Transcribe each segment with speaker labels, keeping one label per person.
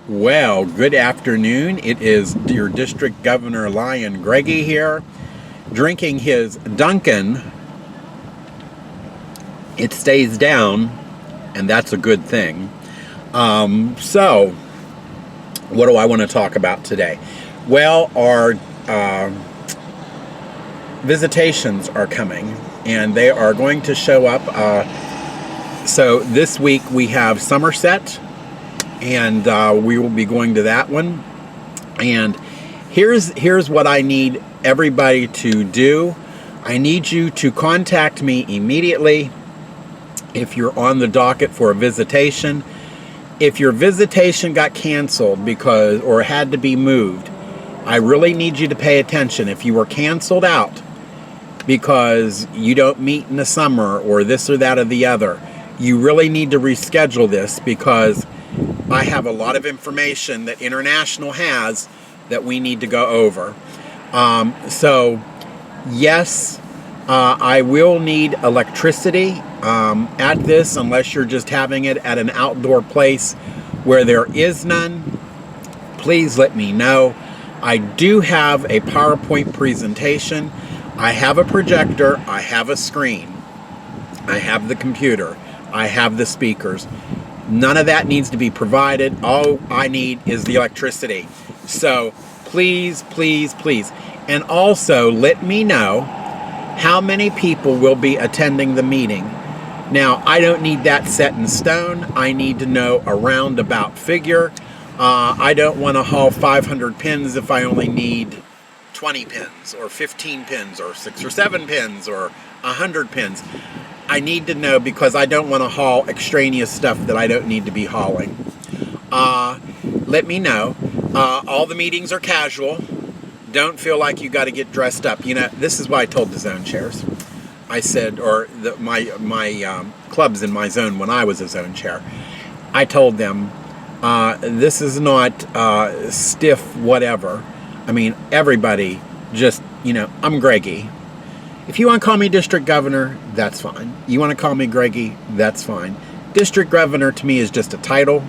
Speaker 1: Well, good afternoon. It is your District Governor Lion Greggy here, drinking his Dunkin'. It stays down, and that's a good thing. So, what do I want to talk about today? Well, our visitations are coming, and they are going to show up. So this week we have Somerset, and we will be going to that one. And here's what I need everybody to do. I need you to contact me immediately if you're on the docket for a visitation. If your visitation got canceled or had to be moved, I really need you to pay attention. If you were canceled out because you don't meet in the summer or this or that or the other, you really need to reschedule this, because I have a lot of information that International has that we need to go over. So, yes, I will need electricity at this, unless you're just having it at an outdoor place where there is none. Please let me know. I do have a PowerPoint presentation. I have a projector. I have a screen. I have the computer. I have the speakers. None of that needs to be provided. All I need is the electricity. So please, please, please. And also let me know how many people will be attending the meeting. Now, I don't need that set in stone. I need to know a roundabout figure. I don't want to haul 500 pins if I only need 20 pins or 15 pins or 6 or 7 pins or 100 pins. I need to know, because I don't want to haul extraneous stuff that I don't need to be hauling. Let me know. All the meetings are casual. Don't feel like you got to get dressed up. You know, this is what I told the zone chairs. I said, or my clubs in my zone when I was a zone chair, I told them, this is not stiff whatever. I mean, everybody just, I'm Greggy. If you want to call me District Governor, that's fine. You want to call me Greggy, that's fine. District Governor to me is just a title.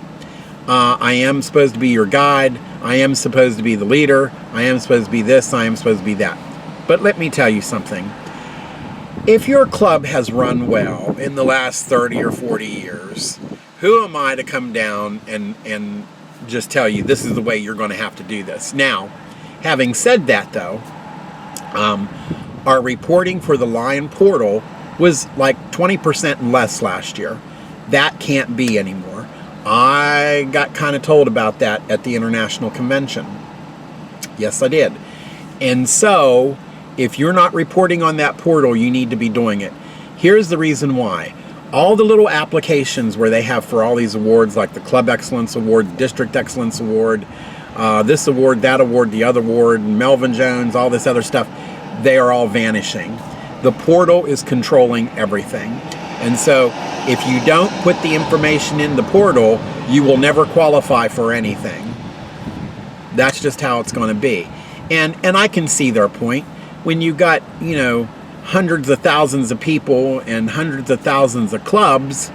Speaker 1: I am supposed to be your guide. I am supposed to be the leader. I am supposed to be this. I am supposed to be that. But let me tell you something. If your club has run well in the last 30 or 40 years, who am I to come down and just tell you this is the way you're going to have to do this? Now, having said that, though, our reporting for the Lion portal was like 20% less last year. That can't be anymore. I got kind of told about that at the International Convention. Yes, I did. And so, if you're not reporting on that portal, you need to be doing it. Here's the reason why. All the little applications where they have for all these awards, like the Club Excellence Award, District Excellence Award, this award, that award, the other award, Melvin Jones, all this other stuff, they are all vanishing. The portal is controlling everything. And so if you don't put the information in the portal, you will never qualify for anything. That's just how it's going to be. And I can see their point. When you got, hundreds of thousands of people and hundreds of thousands of clubs,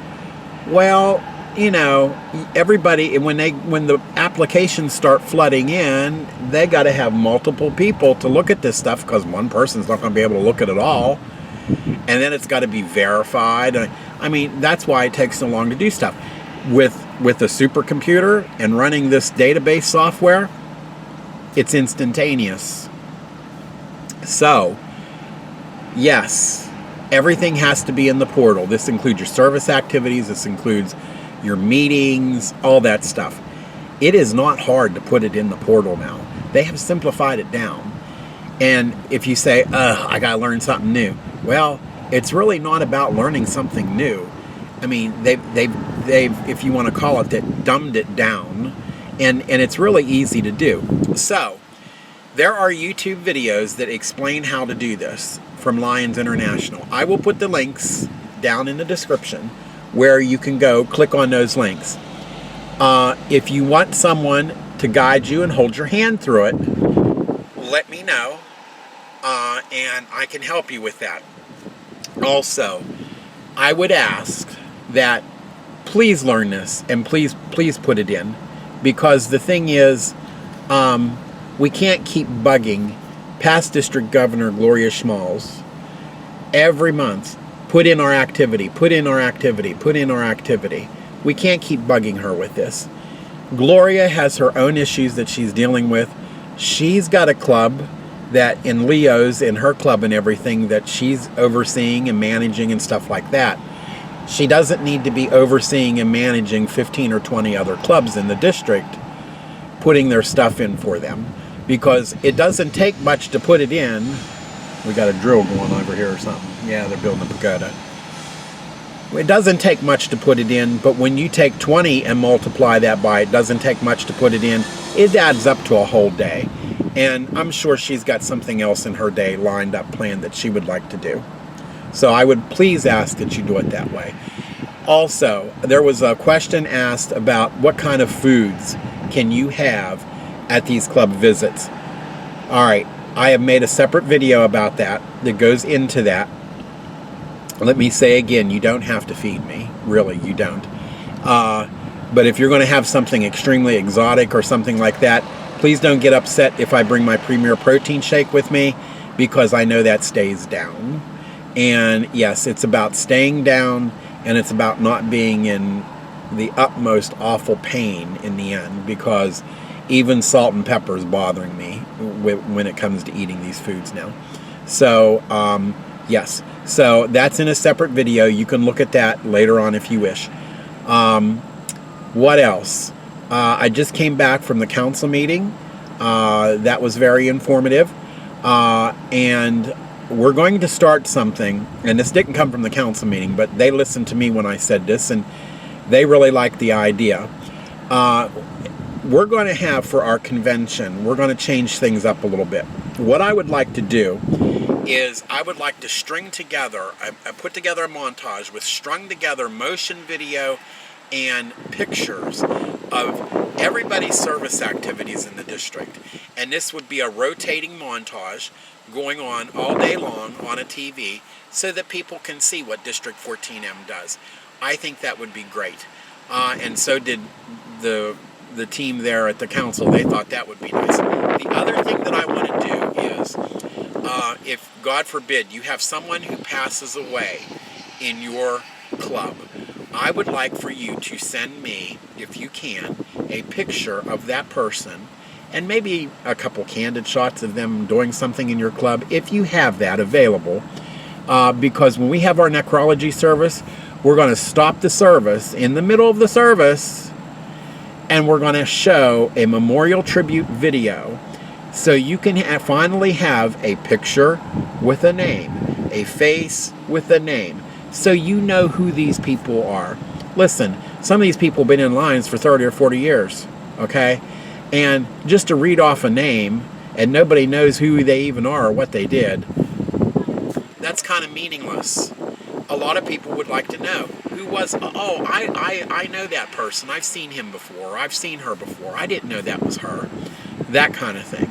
Speaker 1: well, everybody, when the applications start flooding in, they got to have multiple people to look at this stuff, because one person's not going to be able to look at it all. And then it's got to be verified. I mean, that's why it takes so long to do stuff. With a supercomputer and running this database software, it's instantaneous. So, yes, everything has to be in the portal. This includes your service activities. This includes your meetings, all that stuff. It is not hard to put it in the portal now. They have simplified it down. And if you say, I got to learn something new. Well, it's really not about learning something new. I mean, they've if you want to call it that, dumbed it down. And it's really easy to do. So, there are YouTube videos that explain how to do this from Lions International. I will put the links down in the description where you can go click on those links. If you want someone to guide you and hold your hand through it, let me know, and I can help you with that. Also, I would ask that please learn this, and please put it in. because the thing is, we can't keep bugging past District Governor Gloria Schmalz every month. Put in our activity, put in our activity, put in our activity. We can't keep bugging her with this. Gloria has her own issues that she's dealing with. She's got a club that in Leo's, in her club and everything, that she's overseeing and managing and stuff like that. She doesn't need to be overseeing and managing 15 or 20 other clubs in the district, putting their stuff in for them, because it doesn't take much to put it in. We got a drill going over here or something. Yeah, they're building a pagoda. It doesn't take much to put it in, but when you take 20 and multiply that by, it doesn't take much to put it in, it adds up to a whole day. And I'm sure she's got something else in her day lined up, planned that she would like to do. So I would please ask that you do it that way. Also, there was a question asked about what kind of foods can you have at these club visits. All right, I have made a separate video about that goes into that. Let me say again, you don't have to feed me. Really, you don't. But if you're going to have something extremely exotic or something like that, please don't get upset if I bring my Premier Protein Shake with me, because I know that stays down. And yes, it's about staying down, and it's about not being in the utmost awful pain in the end, because even salt and pepper is bothering me when it comes to eating these foods now. So, yes. So that's in a separate video. You can look at that later on if you wish. What else? I just came back from the council meeting. That was very informative. And we're going to start something, and this didn't come from the council meeting, but they listened to me when I said this, and they really liked the idea. We're going to have, for our convention, we're going to change things up a little bit. What I would like to do is I would like to string together, I put together a montage with strung together motion video and pictures of everybody's service activities in the district. And this would be a rotating montage going on all day long on a TV so that people can see what District 14M does. I think that would be great. And so did the team there at the council. They thought that would be nice. The other thing that I want to do is, if, God forbid, you have someone who passes away in your club, I would like for you to send me, if you can, a picture of that person, and maybe a couple candid shots of them doing something in your club, if you have that available. Because when we have our necrology service, we're going to stop the service in the middle of the service, and we're going to show a memorial tribute video, so you can finally have a picture with a name, a face with a name, so you know who these people are. Listen, some of these people have been in Lions for 30 or 40 years, okay? And just to read off a name and nobody knows who they even are or what they did, that's kind of meaningless. A lot of people would like to know who was, oh, I know that person. I've seen him before. I've seen her before. I didn't know that was her. That kind of thing.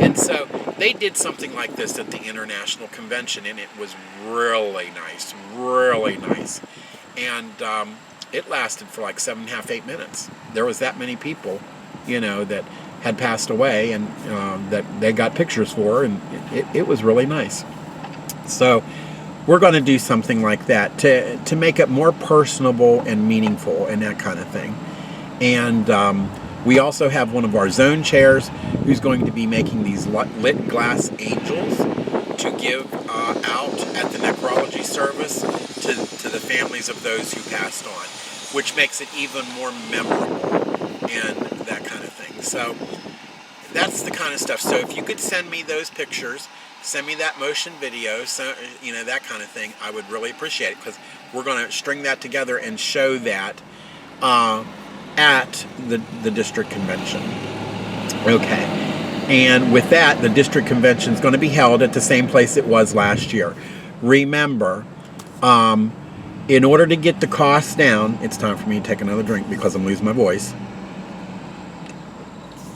Speaker 1: And so they did something like this at the International Convention, and it was really nice, really nice. And it lasted for like 7.5, 8 minutes. There was that many people, you know, that had passed away, and that they got pictures for, and it was really nice. So we're going to do something like that to make it more personable and meaningful and that kind of thing. And we also have one of our zone chairs who's going to be making these lit glass angels to give out at the necrology service to the families of those who passed on, which makes it even more memorable and that kind of thing. So that's the kind of stuff. So if you could send me those pictures, send me that motion video, so, you know, that kind of thing, I would really appreciate it, because we're going to string that together and show that at the district convention. Okay. And with that, the district convention is going to be held at the same place it was last year. Remember, in order to get the costs down, it's time for me to take another drink because I'm losing my voice.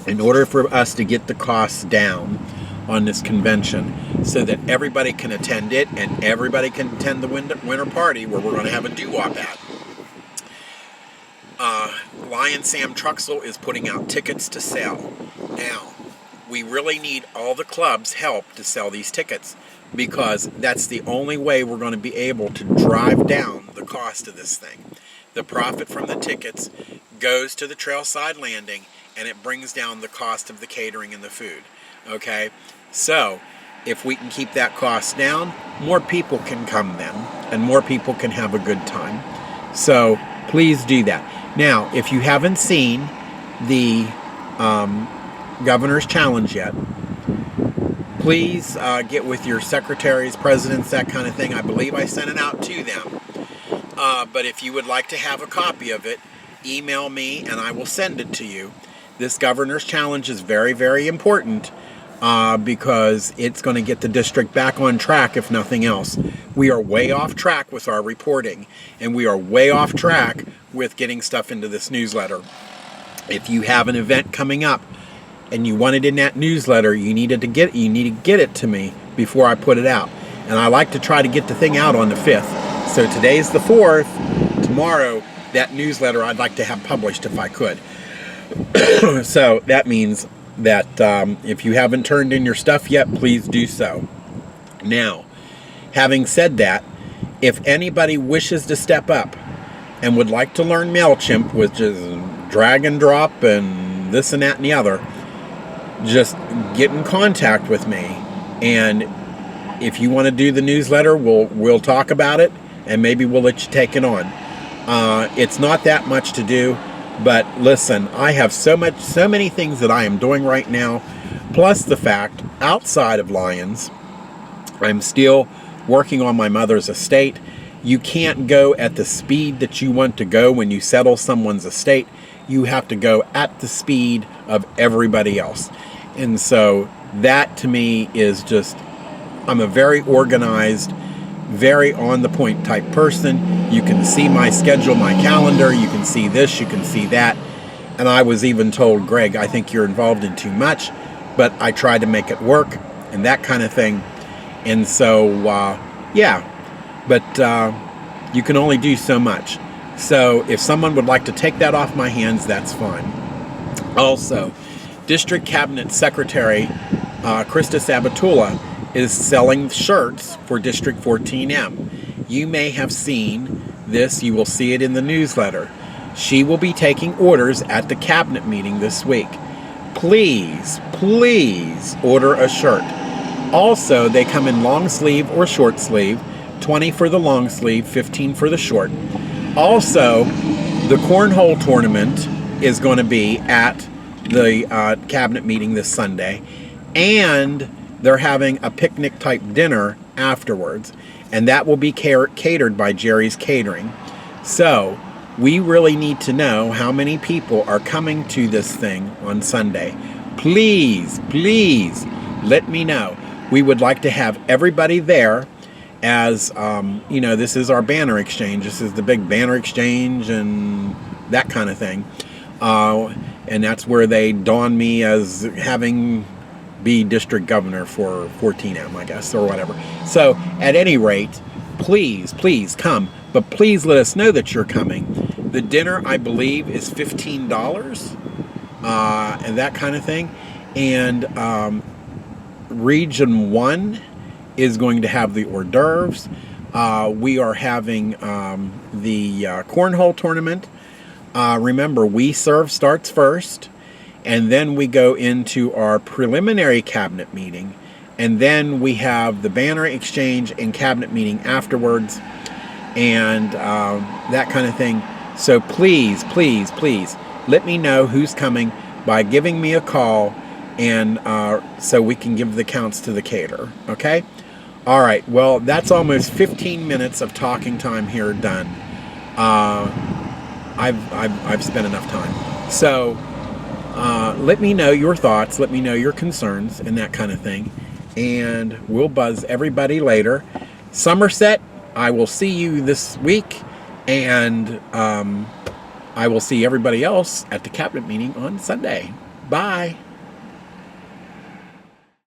Speaker 1: In order for us to get the costs down on this convention so that everybody can attend it and everybody can attend the winter party where we're going to have a doo-wop at, Lion Sam Truxell is putting out tickets to sell. Now, we really need all the clubs' help to sell these tickets, because that's the only way we're going to be able to drive down the cost of this thing. The profit from the tickets goes to the Trailside Landing, and it brings down the cost of the catering and the food. Okay? So, if we can keep that cost down, more people can come then, and more people can have a good time. So, please do that. Now, if you haven't seen the Governor's Challenge yet, please get with your secretaries, presidents, that kind of thing. I believe I sent it out to them. But if you would like to have a copy of it, email me and I will send it to you. This Governor's Challenge is very, very important because it's going to get the district back on track, if nothing else. We are way off track with our reporting, and we are way off track with getting stuff into this newsletter. If you have an event coming up and you want it in that newsletter, you need to get it to me before I put it out. And I like to try to get the thing out on the 5th. So today's the 4th. Tomorrow, that newsletter I'd like to have published if I could. So that means that if you haven't turned in your stuff yet, please do so. Now, having said that, if anybody wishes to step up and would like to learn MailChimp, which is drag and drop and this and that and the other, just get in contact with me. And if you want to do the newsletter, we'll talk about it, and maybe we'll let you take it on. It's not that much to do, but listen, I have so many things that I am doing right now, plus the fact, outside of Lions, I'm still working on my mother's estate. You can't go at the speed that you want to go when you settle someone's estate. You have to go at the speed of everybody else. And so that to me is just, I'm a very organized, very on the point type person. You can see my schedule, my calendar, you can see this, you can see that. And I was even told, Greg, I think you're involved in too much, but I tried to make it work and that kind of thing. And so, yeah, but you can only do so much. So if someone would like to take that off my hands, that's fine. Also, District Cabinet Secretary Christa Sabatula is selling shirts for District 14M. You may have seen this. You will see it in the newsletter. She will be taking orders at the cabinet meeting this week. Please, please order a shirt. Also, they come in long sleeve or short sleeve, 20 for the long sleeve, 15 for the short. Also, the Cornhole Tournament is going to be at the cabinet meeting this Sunday, and they're having a picnic type dinner afterwards, and that will be catered by Jerry's Catering. So we really need to know how many people are coming to this thing on Sunday. Please, please let me know. We would like to have everybody there, as you know, this is our banner exchange. This is the big banner exchange and that kind of thing. And that's where they don me as having be district governor for 14M, I guess, or whatever. So at any rate, please, please come. But please let us know that you're coming. The dinner, I believe, is $15 and that kind of thing. And Region 1 is going to have the hors d'oeuvres. We are having the Cornhole Tournament. Remember, we serve starts first, and then we go into our preliminary cabinet meeting, and then we have the banner exchange and cabinet meeting afterwards, and that kind of thing. So please, please, please let me know who's coming by giving me a call, and so we can give the counts to the caterer. Okay? All right. Well, that's almost 15 minutes of talking time here done. I've spent enough time. So let me know your thoughts. Let me know your concerns and that kind of thing. And we'll buzz everybody later. Somerset, I will see you this week. And I will see everybody else at the cabinet meeting on Sunday. Bye.